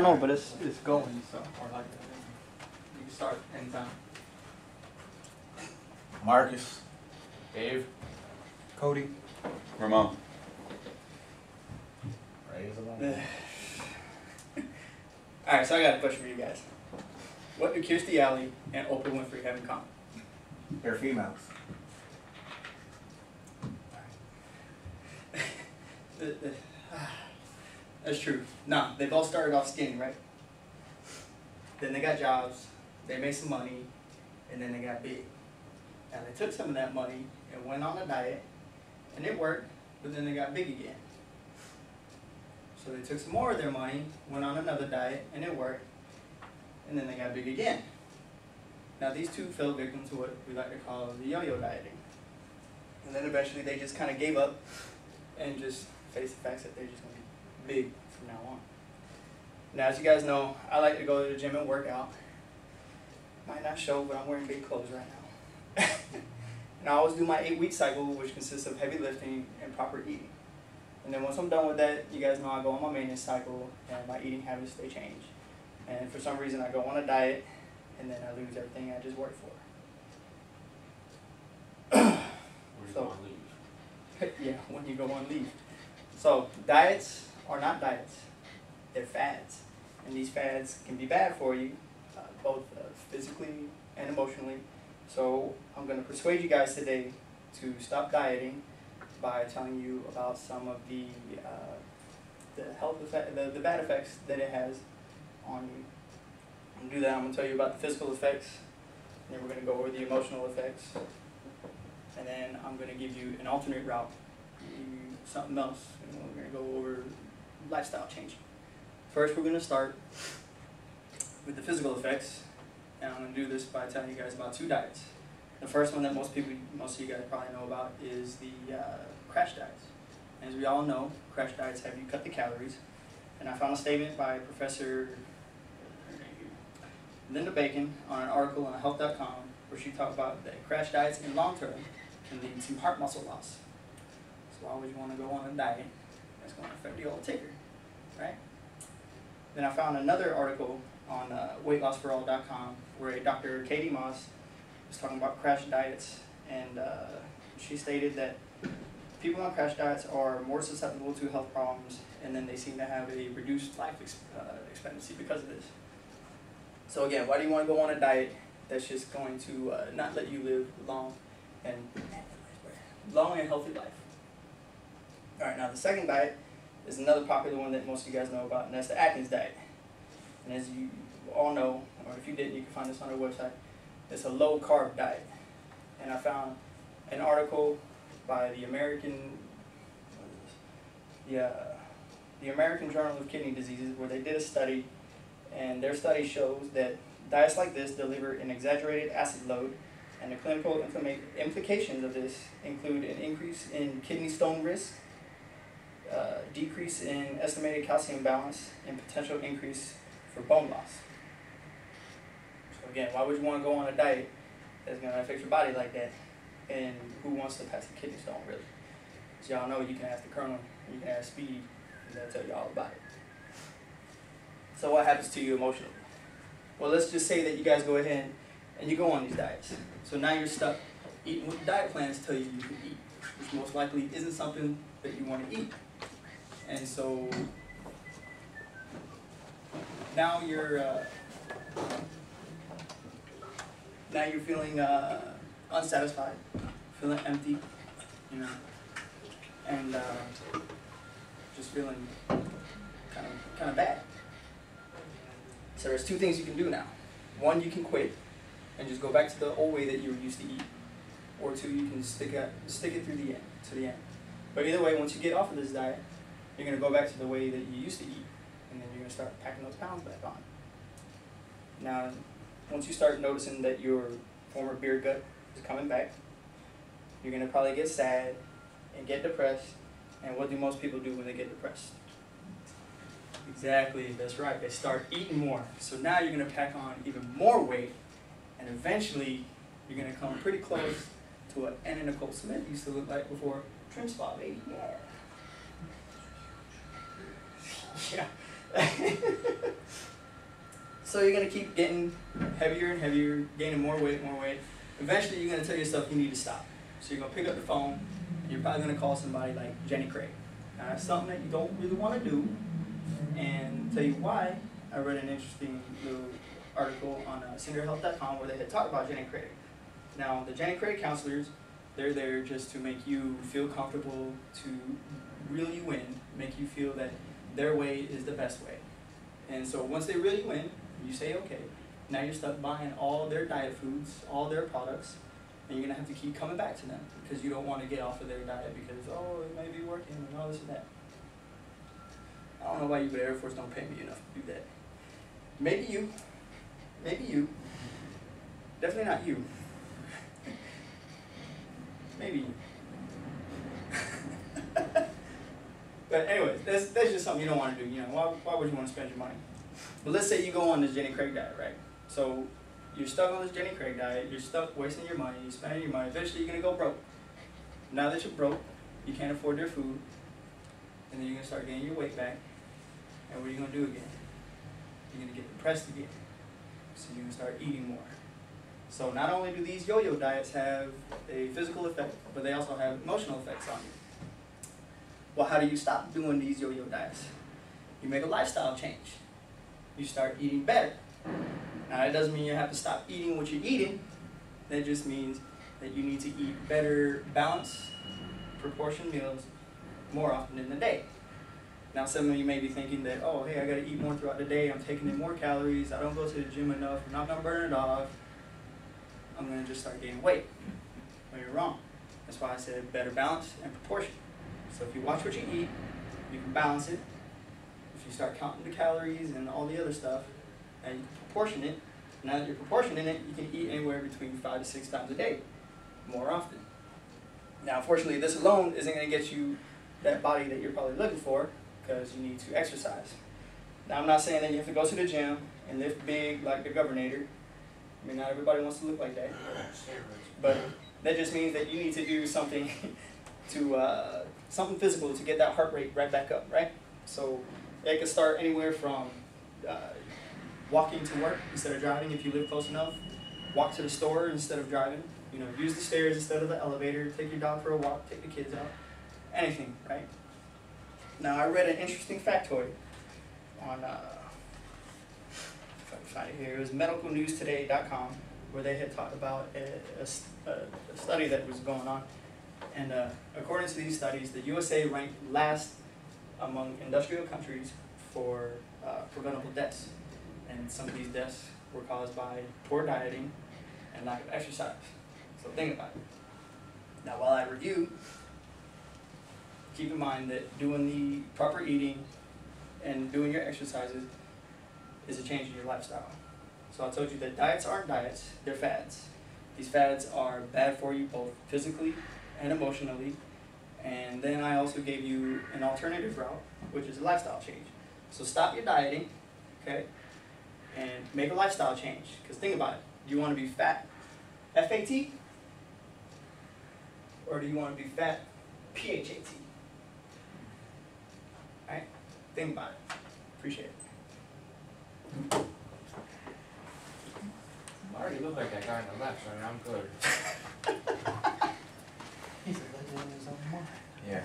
No, but it's going, so or like you can start anytime. Marcus. Dave. Cody. Ramon. Alright, so I got a question for you guys. What do Kirstie Alley and Oprah Winfrey have in common? They're females. That's true. Nah, they both started off skinny, right? Then they got jobs, they made some money, and then they got big. Now they took some of that money and went on a diet, and it worked, but then they got big again. So they took some more of their money, went on another diet, and it worked, and then they got big again. Now these two fell victim to what we like to call the yo-yo dieting. And then eventually they just kind of gave up and just faced the facts that they're just going to be big from now on. Now, as you guys know, I like to go to the gym and work out. Might not show, but I'm wearing big clothes right now. And I always do my 8-week cycle, which consists of heavy lifting and proper eating. And then once I'm done with that, you guys know I go on my maintenance cycle, and my eating habits, they change. And for some reason, I go on a diet, and then I lose everything I just worked for. So, yeah, when you go on leave. So diets are not diets, they're fads. And these fads can be bad for you, both physically and emotionally. So I'm going to persuade you guys today to stop dieting by telling you about some of the health effect, the bad effects that it has on you. I'm going to do that. I'm going to tell you about the physical effects, and then we're going to go over the emotional effects, and then I'm going to give you an alternate route, something else, and we're going to go over lifestyle changing. First, we're going to start with the physical effects, and I'm going to do this by telling you guys about 2 diets. The first one that most of you guys probably know about is the crash diets. As we all know, crash diets have you cut the calories, and I found a statement by Professor Linda Bacon on an article on health.com where she talked about that crash diets in long term can lead to heart muscle loss. So why would you want to go on a diet that's going to affect the old ticker, right? Then I found another article on weightlossforall.com where Dr. Katie Moss was talking about crash diets, and she stated that people on crash diets are more susceptible to health problems, and then they seem to have a reduced life expectancy because of this. So again, why do you want to go on a diet that's just going to not let you live long and healthy life? All right, now the second diet is another popular one that most of you guys know about, and that's the Atkins diet. And as you all know, or if you didn't, you can find this on our website. It's a low-carb diet. And I found an article by the American Journal of Kidney Diseases where they did a study, and their study shows that diets like this deliver an exaggerated acid load, and the clinical implications of this include an increase in kidney stone risk, decrease in estimated calcium balance, and potential increase for bone loss. So again, why would you want to go on a diet that's going to affect your body like that? And who wants to pass the kidney stone, really? As y'all know, you can ask the Colonel, you can ask Speed, and they'll tell you all about it. So what happens to you emotionally? Well, let's just say that you guys go ahead and you go on these diets. So now you're stuck eating what the diet plans tell you you can eat, which most likely isn't something that you want to eat. And so now you're feeling unsatisfied, feeling empty, you know, and just feeling kind of bad. So there's 2 things you can do now. 1, you can quit and just go back to the old way that you were used to eat, or 2, you can stick it through to the end. But either way, once you get off of this diet, you're going to go back to the way that you used to eat, and then you're going to start packing those pounds back on. Now, once you start noticing that your former beer gut is coming back, you're going to probably get sad and get depressed. And what do most people do when they get depressed? Exactly, that's right. They start eating more. So now you're going to pack on even more weight, and eventually you're going to come pretty close to what Anna Nicole Smith used to look like before Trim Spa, baby. Yeah. Yeah. So you're going to keep getting heavier and heavier, gaining more weight, more weight. Eventually you're going to tell yourself you need to stop. So you're going to pick up the phone, and you're probably going to call somebody like Jenny Craig. Now that's something that you don't really want to do, and tell you why. I read an interesting little article on SenderHealth.com where they had talked about Jenny Craig. Now the Jenny Craig counselors, they're there just to make you feel comfortable, to reel you in, make you feel that their way is the best way. And so once they reel you in, you say okay, now you're stuck buying all their diet foods, all their products, and you're going to have to keep coming back to them because you don't want to get off of their diet because, oh, it may be working and all this and that. I don't know why you, but Air Force don't pay me enough to do that. Maybe you. Maybe you. Definitely not you. Maybe you. But anyways, that's just something you don't want to do. You know, why would you want to spend your money? But let's say you go on this Jenny Craig diet, right? So you're stuck on this Jenny Craig diet. You're stuck wasting your money. You're spending your money. Eventually, you're gonna go broke. Now that you're broke, you can't afford their food, and then you're gonna start getting your weight back. And what are you gonna do again? You're gonna get depressed again. So you're gonna start eating more. So not only do these yo-yo diets have a physical effect, but they also have emotional effects on you. Well, how do you stop doing these yo-yo diets? You make a lifestyle change. You start eating better. Now that doesn't mean you have to stop eating what you're eating. That just means that you need to eat better balanced, proportioned meals more often in the day. Now some of you may be thinking that, oh, hey, I gotta eat more throughout the day, I'm taking in more calories, I don't go to the gym enough, I'm not gonna burn it off, I'm gonna just start gaining weight. Well, you're wrong. That's why I said better balance and proportion. So if you watch what you eat, you can balance it. If you start counting the calories and all the other stuff, and you can proportion it, now that you're proportioning it, you can eat anywhere between 5 to 6 times a day, more often. Now, unfortunately, this alone isn't going to get you that body that you're probably looking for, because you need to exercise. Now, I'm not saying that you have to go to the gym and lift big like the Governator. I mean, not everybody wants to look like that. But that just means that you need to do something to something physical to get that heart rate right back up, right? So it can start anywhere from walking to work instead of driving if you live close enough. Walk to the store instead of driving. You know, use the stairs instead of the elevator. Take your dog for a walk. Take the kids out. Anything, right? Now, I read an interesting factoid on, if I can find it here, it was medicalnewstoday.com, where they had talked about a study that was going on. And according to these studies, the USA ranked last among industrial countries for preventable deaths. And some of these deaths were caused by poor dieting and lack of exercise. So think about it. Now, while I review, keep in mind that doing the proper eating and doing your exercises is a change in your lifestyle. So I told you that diets aren't diets, they're fads. These fads are bad for you both physically and emotionally. And then I also gave you an alternative route, which is a lifestyle change. So stop your dieting, okay, and make a lifestyle change. Because think about it, do you want to be fat, F-A-T? Or do you want to be fat, P-H-A-T? Alright, think about it. Appreciate it. I already look like that guy on the left, so I mean, I'm good. He's a legend in his own mind. Yeah.